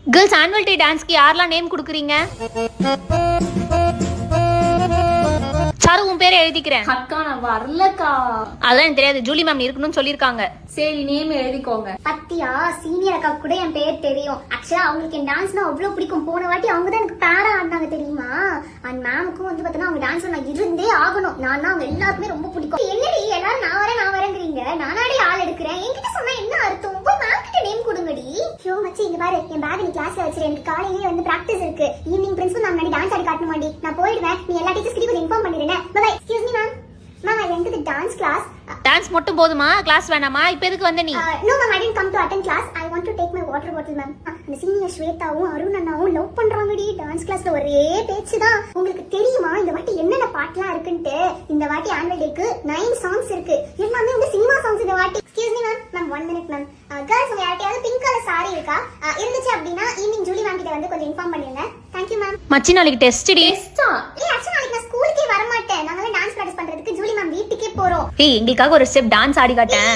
Girls annual day டான்ஸ்க்கு யாரெல்லாம் name கொடுக்குறீங்க? Sir உன் பேரை எழுதிக்கிறேன். அக்கா நான் வரலக்கா. அதெல்லாம் எனக்கு தெரியாது, ஜூலி மேம் இருக்கணும்னு சொல்லியிருக்காங்க. சரி நேம் எழுதிக்கோங்க. பத்தியா சீனியர் அக்கா கூட என் பேர் தெரியும். ஆக்சுவலா அவங்களுக்கு என் டான்ஸ்னா அவ்வளவு பிடிக்கும். போன வாட்டி அவங்க தான் எனக்கு பேரா ஆடினாங்க தெரியுமா. அண்ட் மேமுக்கும் வந்து பார்த்தோன்னா அவங்க டான்ஸ்ல நான் இருந்தே ஆகணும். நான் அவங்க எல்லாருக்குமே ரொம்ப பிடிக்கும். என்னடி எல்லாரும் நான் வரேங்கிறீங்க, நானாடி ஆள் எடுக்கிறேன். என்கிட்ட சொன்னா என்ன அர்த்தம்? போய் மேம் கிட்ட நேம் கொடுங்கடி. ஐயோ மச்சி இங்க பாரு, என் பேக் நீ கிளாஸ்ல வச்சிரு. எனக்கு காலையிலேயே வந்து பிராக்டிஸ் இருக்கு. ஈவினிங் பிரின்சிபல் மேம் முன்னாடி டான்ஸ் ஆடி காட்டணுமாடி. நான் போயிடுவேன். நீ எல்லா டீச்சர்ஸ் கிட்ட இன்ஃபார்ம் பண்ணிடுறேன். Bye. Excuse me ma'am. Ma'am I went to the dance class. Dance மட்டும் போதுமா? கிளாஸ் வேணாமா? இப்போ எதுக்கு வந்த நீ? No ma'am, I didn't come to attend class. I want to take my water bottle ma'am. அந்த சீனியர் ஸ்வேதாவும் அருண் அண்ணாவும் லவ் பண்றாங்கடி. டான்ஸ் கிளாஸ்ல ஒரே பேச்சு தான். உங்களுக்கு தெரியுமா இந்த வாட்டி என்னென்ன பாட்டுலாம் இருக்குன்னு? இந்த வாட்டி ஆனுவல் டேக்கு 9 சாங்ஸ் இருக்கு. எல்லாமே வந்து சினிமா சாங்ஸ் இந்த வாட்டி. Excuse me ma'am. Ma'am 1 minute ma'am. Girls உங்க யார்ட்டையாவது பிங்க் கலர் சாரி இருக்கா? இருந்துச்சு அப்படின்னா ஈவினிங் ஜூலி மேம் கிட்ட வந்து கொஞ்சம் இன்ஃபார்ம் பண்ணிருங்க. Thank you ma'am. மச்சி நாளைக்கு டெஸ்ட் டி. டெஸ்டா? ஆக்சுவலா நாளைக்கு நான் ஸ்கூலுக்கே வர மாட்டேன். நாங்க டான்ஸ் பிராக்டிஸ் பண்றதுக்கு ஜூலி மேம் வீட்டுக்கே போறோம். எங்களுக்காக ஒரு ஸ்டெப் டான்ஸ் ஆடி காட்டேன்.